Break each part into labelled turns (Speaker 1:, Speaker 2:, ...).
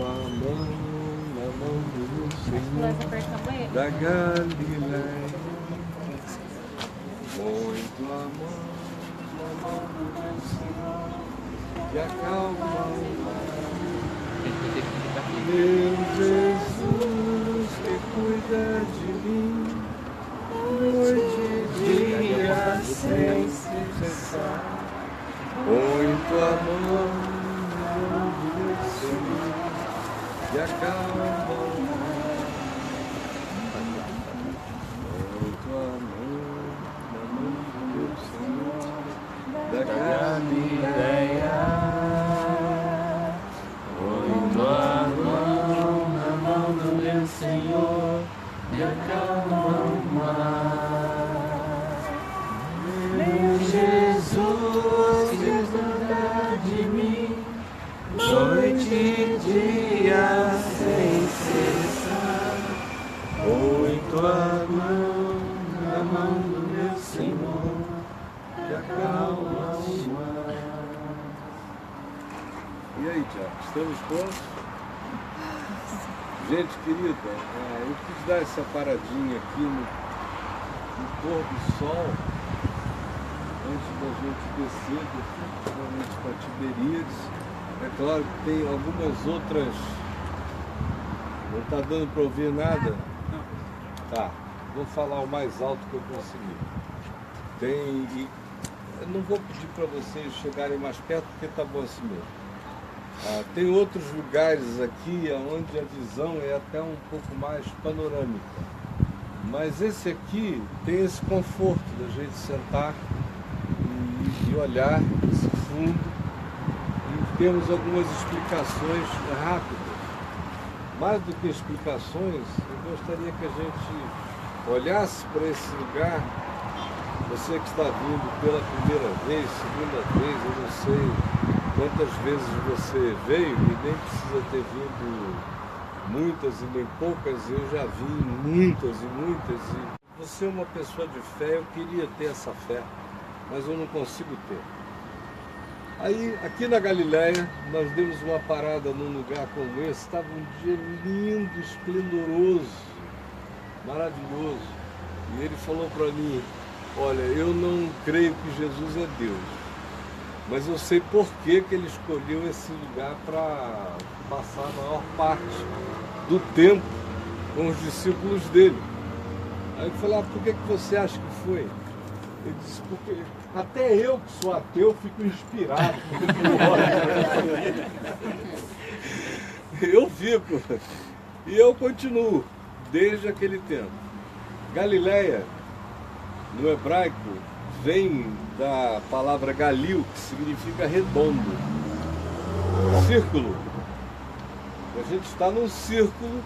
Speaker 1: tua mão na mão do Senhor da Galileia. Põe tua mão na mão do Senhor que acalma o mar. Meu Jesus que cuida de mim, noite e dia sem cessar. Põe tua mão na mão do Senhor que acalma o mar. Põe tua mão na mão do Senhor da Galileia.
Speaker 2: Tua mão na mão do meu Senhor e acalma o mar. Meu Jesus, que cuida de mim, noite e dia sem cessar. Põe tua mão na mão do meu Senhor e acalma o mar.
Speaker 1: E aí, Tiago, estamos prontos? Gente querida, eu quis dar essa paradinha aqui no pôr do sol, antes da gente descer, principalmente para Tiberíades. É claro que tem algumas outras. Não está dando para ouvir nada? Tá, vou falar o mais alto que eu conseguir. Eu não vou pedir para vocês chegarem mais perto, porque está bom assim mesmo. Tem outros lugares aqui onde a visão é até um pouco mais panorâmica, mas esse aqui tem esse conforto da gente sentar e olhar esse fundo, e temos algumas explicações rápidas. Mais do que explicações, eu gostaria que a gente olhasse para esse lugar. Você que está vindo pela primeira vez, segunda vez, eu não sei quantas vezes você veio, e nem precisa ter vindo muitas e nem poucas, eu já vi muitas e muitas. E você é uma pessoa de fé, eu queria ter essa fé, mas eu não consigo ter. Aí, aqui na Galileia, nós demos uma parada num lugar como esse, estava um dia lindo, esplendoroso, maravilhoso. E ele falou para mim, olha, eu não creio que Jesus é Deus, mas eu sei por que ele escolheu esse lugar para passar a maior parte do tempo com os discípulos dele. Aí eu falei, por que você acha que foi? Ele disse, porque até eu que sou ateu fico inspirado. Eu fico. E eu continuo, desde aquele tempo. Galileia, no hebraico, vem da palavra galil, que significa redondo. Círculo. A gente está num círculo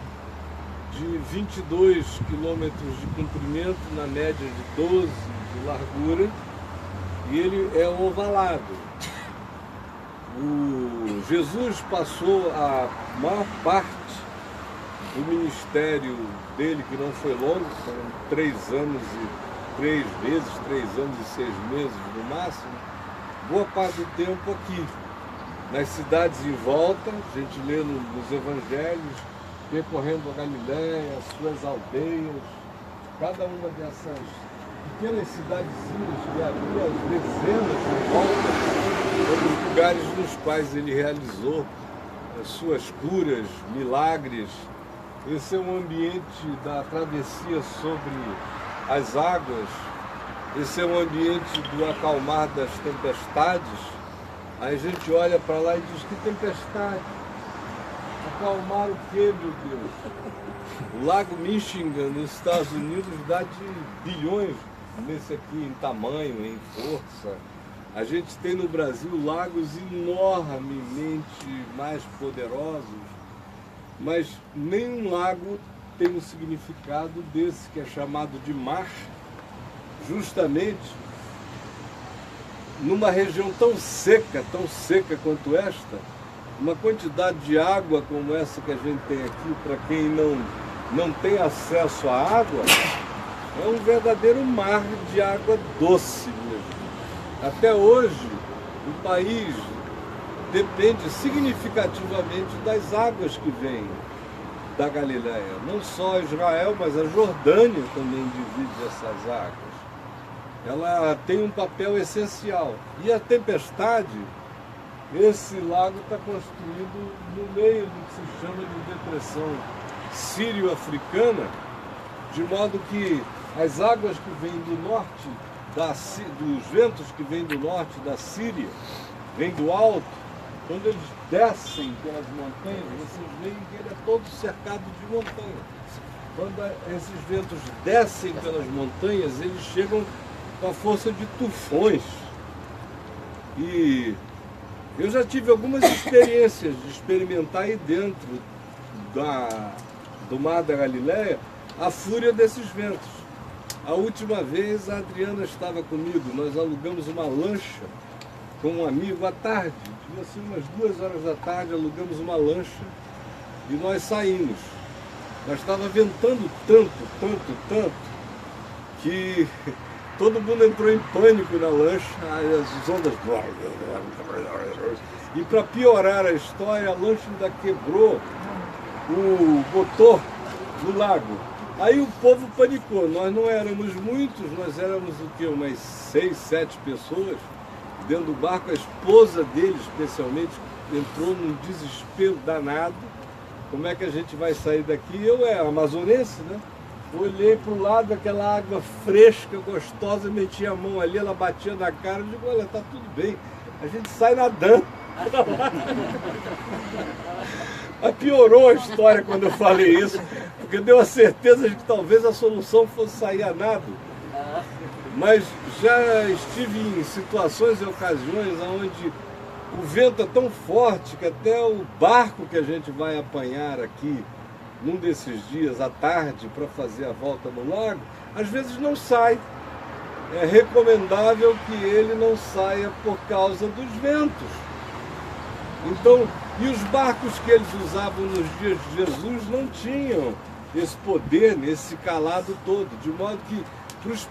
Speaker 1: de 22 quilômetros de comprimento, na média de 12 de largura, e ele é ovalado. O Jesus passou a maior parte do ministério dele, que não foi longo, foram 3 anos e 3 meses, 3 anos e 6 meses no máximo, boa parte do tempo aqui, nas cidades em volta, a gente lê nos evangelhos, percorrendo a Galileia, as suas aldeias, cada uma dessas pequenas cidadezinhas que havia dezenas de volta, os lugares nos quais ele realizou as suas curas, milagres. Esse é um ambiente da travessia sobre as águas, esse é um ambiente do acalmar das tempestades. Aí a gente olha para lá e diz, que tempestade? Acalmar o quê, meu Deus? O Lago Michigan, nos Estados Unidos, dá de bilhões nesse aqui em tamanho, em força. A gente tem no Brasil lagos enormemente mais poderosos, mas nenhum lago tem um significado desse que é chamado de mar, justamente numa região tão seca quanto esta. Uma quantidade de água como essa que a gente tem aqui, para quem não tem acesso à água, é um verdadeiro mar de água doce mesmo. Até hoje, o país depende significativamente das águas que vêm da Galileia. Não só Israel, mas a Jordânia também divide essas águas. Ela tem um papel essencial. E a tempestade, esse lago está construído no meio do que se chama de depressão sírio-africana, de modo que as águas que vêm do norte, dos ventos que vêm do norte da Síria, vêm do alto, quando eles descem pelas montanhas, vocês veem que ele é todo cercado de montanhas. Quando esses ventos descem pelas montanhas, eles chegam com a força de tufões. E eu já tive algumas experiências de experimentar aí dentro do Mar da Galileia a fúria desses ventos. A última vez a Adriana estava comigo, nós alugamos uma lancha com um amigo à tarde, devia ser umas 2 horas da tarde, alugamos uma lancha e nós saímos. Mas estava ventando tanto, que todo mundo entrou em pânico na lancha, as ondas... E para piorar a história, a lancha ainda quebrou o motor do lago. Aí o povo panicou, nós não éramos muitos, nós éramos o quê? Umas 6, 7 pessoas dentro do barco. A esposa dele, especialmente, entrou num desespero danado. Como é que a gente vai sair daqui? Eu amazonense, né? Olhei para o lado, aquela água fresca, gostosa, meti a mão ali, ela batia na cara, eu digo, olha, tá tudo bem, a gente sai nadando. Mas piorou a história quando eu falei isso, porque deu a certeza de que talvez a solução fosse sair a nado. Mas já estive em situações e ocasiões onde o vento é tão forte que até o barco que a gente vai apanhar aqui, num desses dias à tarde, para fazer a volta no lago, às vezes não sai. É recomendável que ele não saia por causa dos ventos. Então, e os barcos que eles usavam nos dias de Jesus não tinham esse poder, esse calado todo, de modo que para os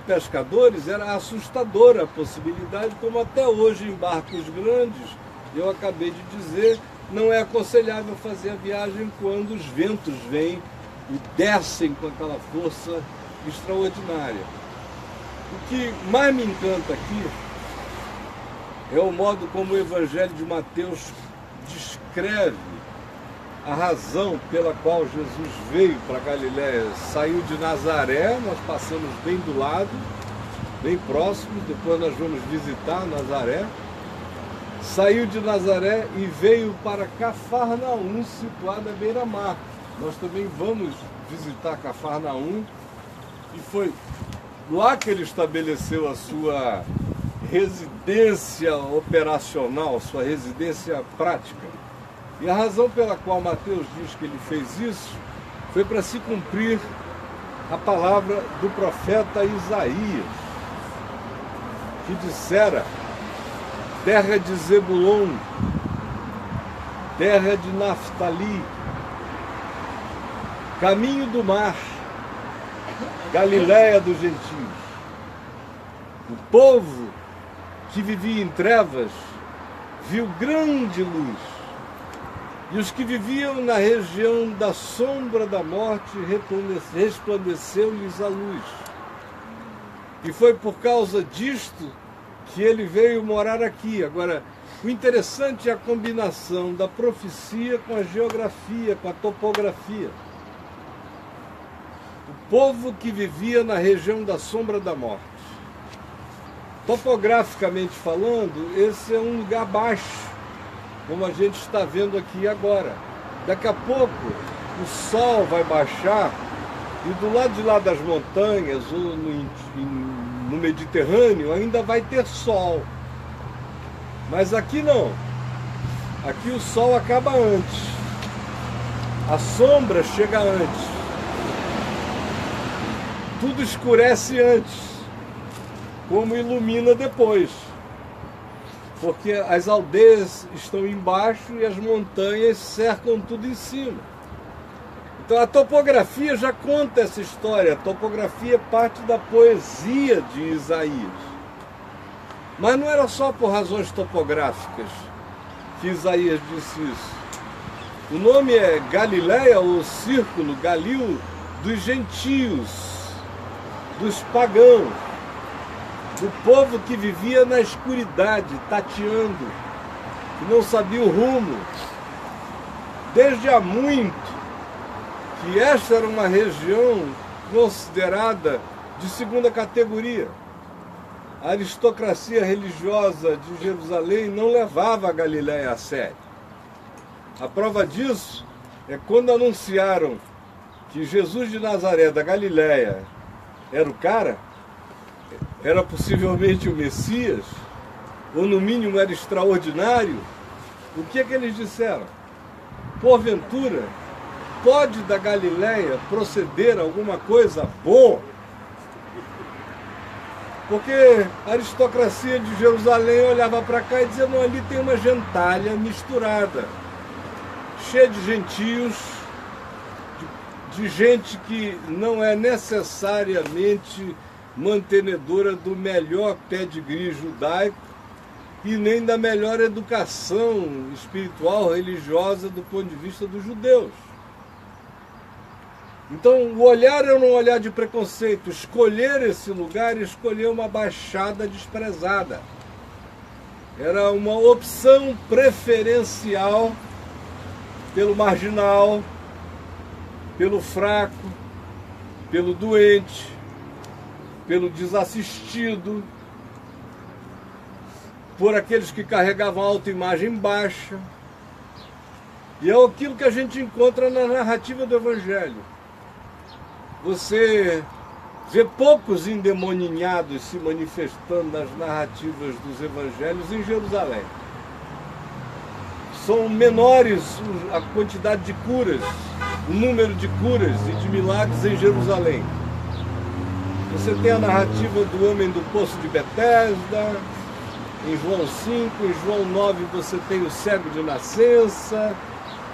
Speaker 1: pescadores era assustadora a possibilidade, como até hoje em barcos grandes, eu acabei de dizer, não é aconselhável fazer a viagem quando os ventos vêm e descem com aquela força extraordinária. O que mais me encanta aqui é o modo como o Evangelho de Mateus descreve a razão pela qual Jesus veio para Galiléia. Saiu de Nazaré, nós passamos bem do lado, bem próximo, depois nós vamos visitar Nazaré. Saiu de Nazaré e veio para Cafarnaum, situada à beira-mar. Nós também vamos visitar Cafarnaum, e foi lá que ele estabeleceu a sua residência operacional, sua residência prática. E a razão pela qual Mateus diz que ele fez isso foi para se cumprir a palavra do profeta Isaías, que dissera: terra de Zebulon, terra de Naftali, caminho do mar, Galiléia dos gentios. O povo que vivia em trevas viu grande luz, e os que viviam na região da sombra da morte resplandeceu-lhes a luz. E foi por causa disto que ele veio morar aqui. Agora, o interessante é a combinação da profecia com a geografia, com a topografia. O povo que vivia na região da sombra da morte. Topograficamente falando, esse é um lugar baixo, como a gente está vendo aqui agora. Daqui a pouco o sol vai baixar e do lado de lá das montanhas, ou no Mediterrâneo, ainda vai ter sol. Mas aqui não. Aqui o sol acaba antes. A sombra chega antes. Tudo escurece antes, como ilumina depois. Porque as aldeias estão embaixo e as montanhas cercam tudo em cima. Então a topografia já conta essa história. A topografia é parte da poesia de Isaías. Mas não era só por razões topográficas. que Isaías disse isso. O nome é Galileia, ou Círculo, Galil, dos gentios, dos pagãos, do povo que vivia na escuridade, tateando, que não sabia o rumo. Desde há muito que esta era uma região considerada de segunda categoria. A aristocracia religiosa de Jerusalém não levava a Galileia a sério. A prova disso é quando anunciaram que Jesus de Nazaré, da Galileia, era o cara, era possivelmente o Messias, ou no mínimo era extraordinário. O que é que eles disseram? Porventura, pode da Galileia proceder alguma coisa boa? Porque a aristocracia de Jerusalém olhava para cá e dizia, não, ali tem uma gentalha misturada, cheia de gentios, de gente que não é necessariamente mantenedora do melhor pedigree judaico e nem da melhor educação espiritual, religiosa do ponto de vista dos judeus. Então, o olhar era um olhar de preconceito. Escolher esse lugar e escolher uma baixada desprezada. Era uma opção preferencial pelo marginal, pelo fraco, pelo doente, pelo desassistido, por aqueles que carregavam autoimagem baixa. E é aquilo que a gente encontra na narrativa do Evangelho. Você vê poucos endemoninhados se manifestando nas narrativas dos evangelhos em Jerusalém. São menores a quantidade de curas, o número de curas e de milagres em Jerusalém. Você tem a narrativa do homem do poço de Betesda, em João 5, em João 9 você tem o cego de nascença.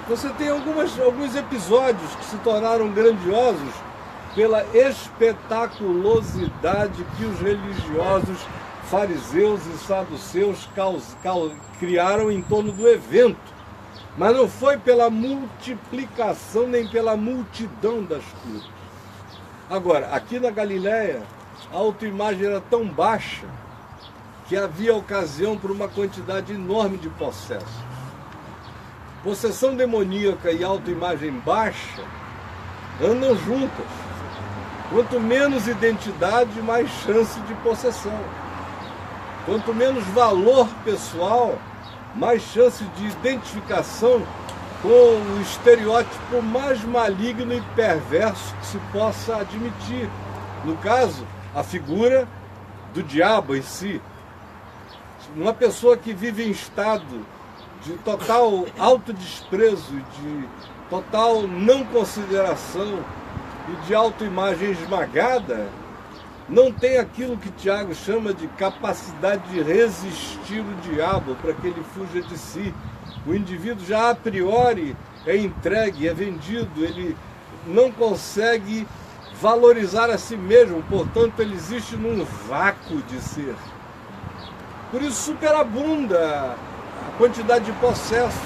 Speaker 1: Você tem alguns episódios que se tornaram grandiosos pela espetaculosidade que os religiosos fariseus e saduceus criaram em torno do evento. Mas não foi pela multiplicação nem pela multidão das curas. Agora, aqui na Galileia, a autoimagem era tão baixa que havia ocasião para uma quantidade enorme de possessos. Possessão demoníaca e autoimagem baixa andam juntas. Quanto menos identidade, mais chance de possessão. Quanto menos valor pessoal, mais chance de identificação com o estereótipo mais maligno e perverso que se possa admitir. No caso, a figura do diabo em si. Uma pessoa que vive em estado de total autodesprezo, de total não consideração e de autoimagem esmagada, não tem aquilo que Tiago chama de capacidade de resistir o diabo para que ele fuja de si. O indivíduo já a priori é entregue, é vendido, ele não consegue valorizar a si mesmo, portanto ele existe num vácuo de ser. Por isso superabunda a quantidade de possessos.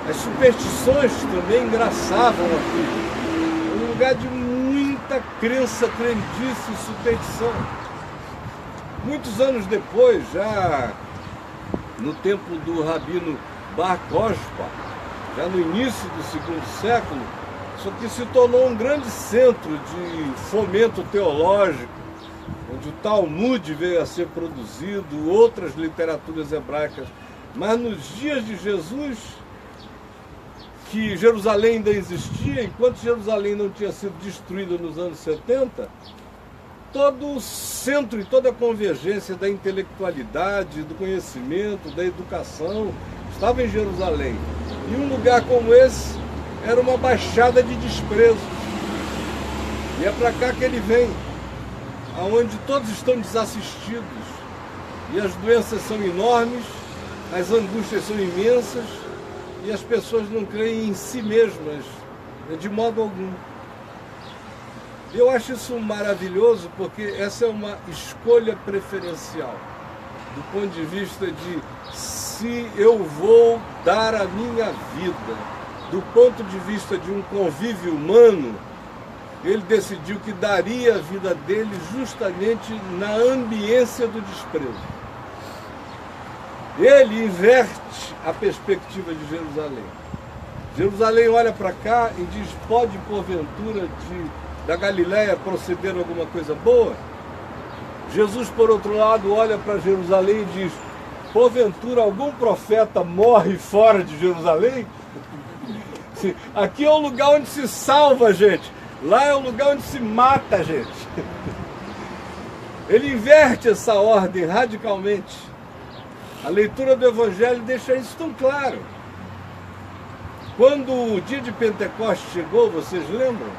Speaker 1: As superstições também engraçavam aquilo. Um lugar de muita crença, crendice e superstição. Muitos anos depois, já no tempo do rabino Bar Kokhba, já no início do segundo século, isso aqui se tornou um grande centro de fomento teológico, onde o Talmud veio a ser produzido, outras literaturas hebraicas. Mas nos dias de Jesus, que Jerusalém ainda existia, enquanto Jerusalém não tinha sido destruída nos anos 70, todo o centro e toda a convergência da intelectualidade, do conhecimento, da educação, estava em Jerusalém. E um lugar como esse era uma baixada de desprezo. E é para cá que ele vem, aonde todos estão desassistidos, e as doenças são enormes, as angústias são imensas, e as pessoas não creem em si mesmas, de modo algum. Eu acho isso maravilhoso, porque essa é uma escolha preferencial, do ponto de vista de se eu vou dar a minha vida do ponto de vista de um convívio humano, ele decidiu que daria a vida dele justamente na ambiência do desprezo. Ele inverte a perspectiva de Jerusalém. Jerusalém olha para cá e diz: pode porventura da Galileia proceder alguma coisa boa? Jesus, por outro lado, olha para Jerusalém e diz: porventura algum profeta morre fora de Jerusalém? Aqui é o lugar onde se salva, gente. Lá é o lugar onde se mata, gente. Ele inverte essa ordem radicalmente. A leitura do Evangelho deixa isso tão claro. Quando o dia de Pentecostes chegou, vocês lembram?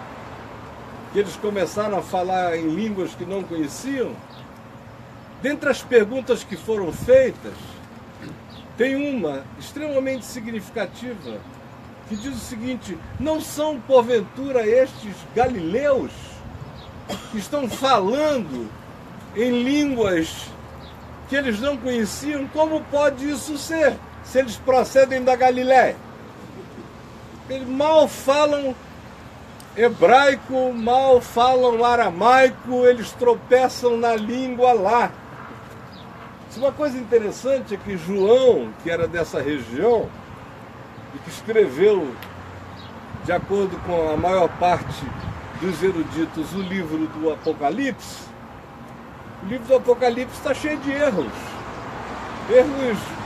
Speaker 1: Que eles começaram a falar em línguas que não conheciam. Dentre as perguntas que foram feitas, tem uma extremamente significativa, que diz o seguinte: não são porventura estes galileus que estão falando em línguas que eles não conheciam? Como pode isso ser, se eles procedem da Galiléia? Eles mal falam hebraico, mal falam aramaico, eles tropeçam na língua lá. Uma coisa interessante é que João, que era dessa região, e que escreveu, de acordo com a maior parte dos eruditos, o livro do Apocalipse, o livro do Apocalipse está cheio de erros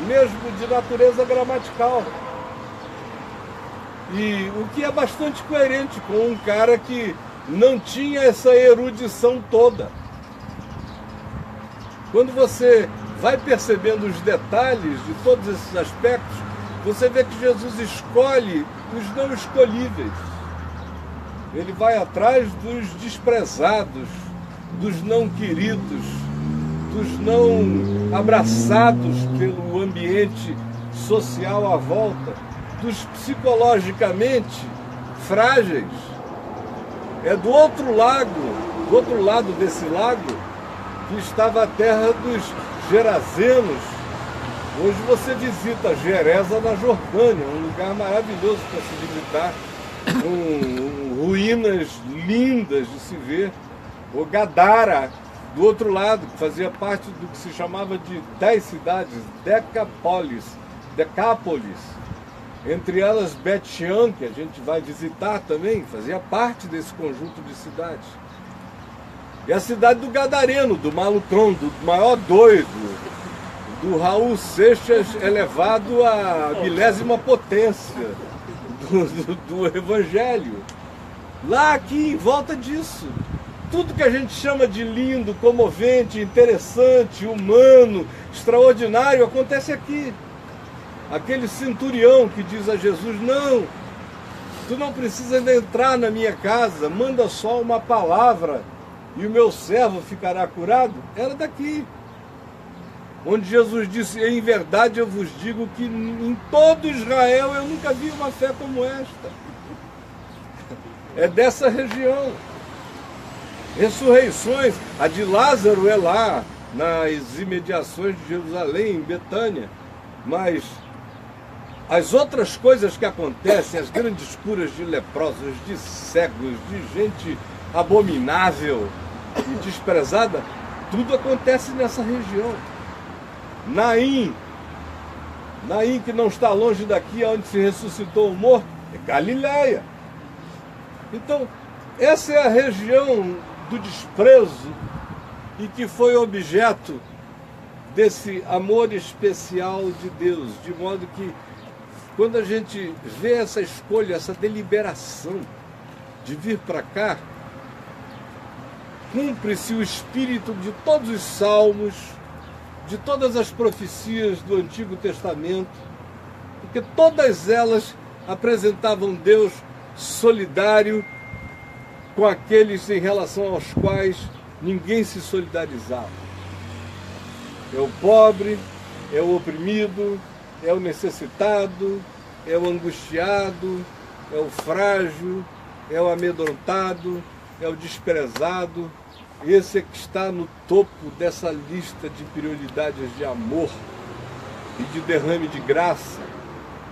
Speaker 1: mesmo de natureza gramatical. E o que é bastante coerente com um cara que não tinha essa erudição toda. Quando você vai percebendo os detalhes de todos esses aspectos, você vê que Jesus escolhe os não escolhíveis. Ele vai atrás dos desprezados, dos não queridos, dos não abraçados pelo ambiente social à volta, dos psicologicamente frágeis. É do outro lado desse lago, que estava a terra dos Gerazenos. Hoje você visita Gerasa na Jordânia, um lugar maravilhoso para se visitar, com ruínas lindas de se ver. O Gadara, do outro lado, que fazia parte do que se chamava de 10 cidades, Decápolis, entre elas Bet-Shean, que a gente vai visitar também, fazia parte desse conjunto de cidades. E a cidade do Gadareno, do malucão, do maior doido, do Raul Seixas elevado à milésima potência do Evangelho. Lá, aqui, em volta disso, tudo que a gente chama de lindo, comovente, interessante, humano, extraordinário, acontece aqui. Aquele centurião que diz a Jesus: não, tu não precisa entrar na minha casa, manda só uma palavra e o meu servo ficará curado, era daqui. Onde Jesus disse: em verdade eu vos digo que em todo Israel eu nunca vi uma fé como esta. É dessa região. Ressurreições, a de Lázaro é lá, nas imediações de Jerusalém, em Betânia, mas as outras coisas que acontecem, as grandes curas de leprosos, de cegos, de gente abominável e desprezada, tudo acontece nessa região. Naim, que não está longe daqui, onde se ressuscitou o morto, é Galileia. Então, essa é a região do desprezo e que foi objeto desse amor especial de Deus, de modo que quando a gente vê essa escolha, essa deliberação de vir para cá, cumpre-se o espírito de todos os salmos, de todas as profecias do Antigo Testamento, porque todas elas apresentavam Deus solidário com aqueles em relação aos quais ninguém se solidarizava. É o pobre, é o oprimido, é o necessitado, é o angustiado, é o frágil, é o amedrontado, é o desprezado. Esse é que está no topo dessa lista de prioridades de amor e de derrame de graça.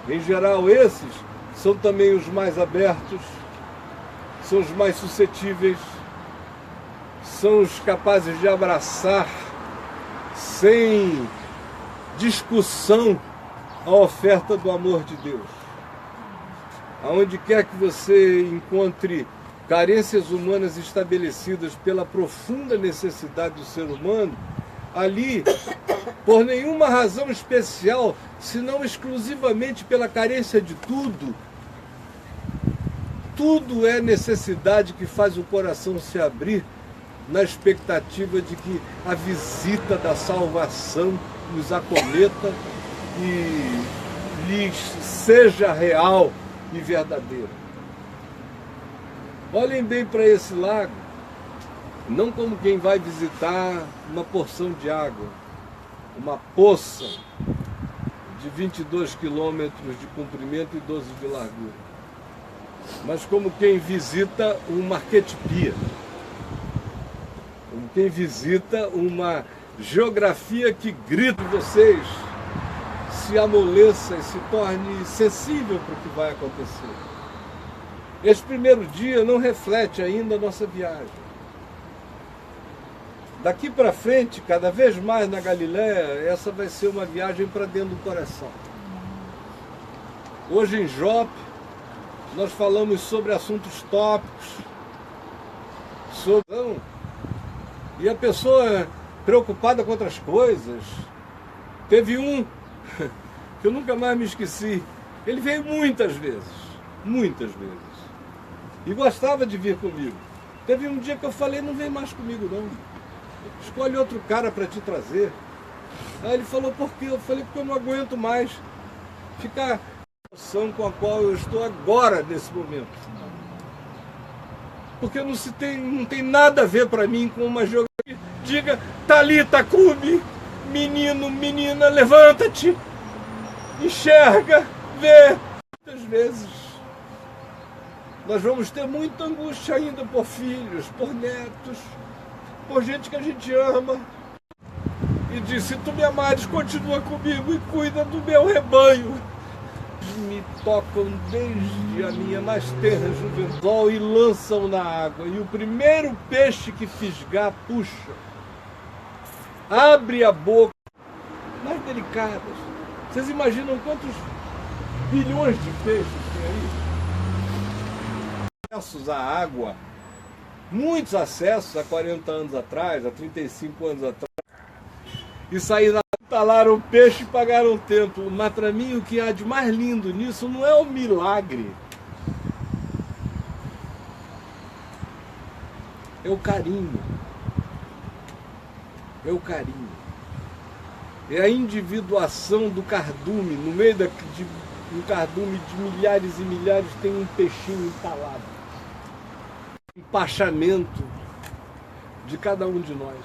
Speaker 1: Em geral, esses são também os mais abertos, são os mais suscetíveis, são os capazes de abraçar sem discussão a oferta do amor de Deus. Aonde quer que você encontre carências humanas estabelecidas pela profunda necessidade do ser humano, ali, por nenhuma razão especial, senão exclusivamente pela carência de tudo, tudo é necessidade que faz o coração se abrir na expectativa de que a visita da salvação nos acometa e lhes seja real e verdadeira. Olhem bem para esse lago, não como quem vai visitar uma porção de água, uma poça de 22 quilômetros de comprimento e 12 de largura, mas como quem visita um Marquete-Pia, como quem visita uma geografia que grita em vocês, se amoleça e se torne sensível para o que vai acontecer. Esse primeiro dia não reflete ainda a nossa viagem. Daqui para frente, cada vez mais na Galiléia, essa vai ser uma viagem para dentro do coração. Hoje em Jope, nós falamos sobre assuntos tópicos, e a pessoa preocupada com outras coisas. Teve um que eu nunca mais me esqueci. Ele veio muitas vezes, e gostava de vir comigo. Teve um dia que eu falei, não vem mais comigo não, escolhe outro cara para te trazer. Aí ele falou, por quê? Eu falei, porque eu não aguento mais ficar na situação com a qual eu estou agora, nesse momento. Porque não tem nada a ver para mim com uma geografia. Diga, Talita Cumi, menino, menina, levanta-te, enxerga, vê. Muitas vezes nós vamos ter muita angústia ainda por filhos, por netos, por gente que a gente ama. E diz, se tu me amares, continua comigo e cuida do meu rebanho. Me tocam desde a minha mais tenra juventude e lançam na água. E o primeiro peixe que fisgar, puxa. Abre a boca. Mais delicadas. Vocês imaginam quantos bilhões de peixes tem aí? Acessos à água. Muitos acessos há 40 anos atrás, há 35 anos atrás. E saíram, talaram o peixe e pagaram o templo. Mas para mim o que há de mais lindo nisso não é o milagre. É o carinho. É o carinho. É a individuação do cardume. No meio de um cardume de milhares e milhares tem um peixinho entalado. Empachamento de cada um de nós.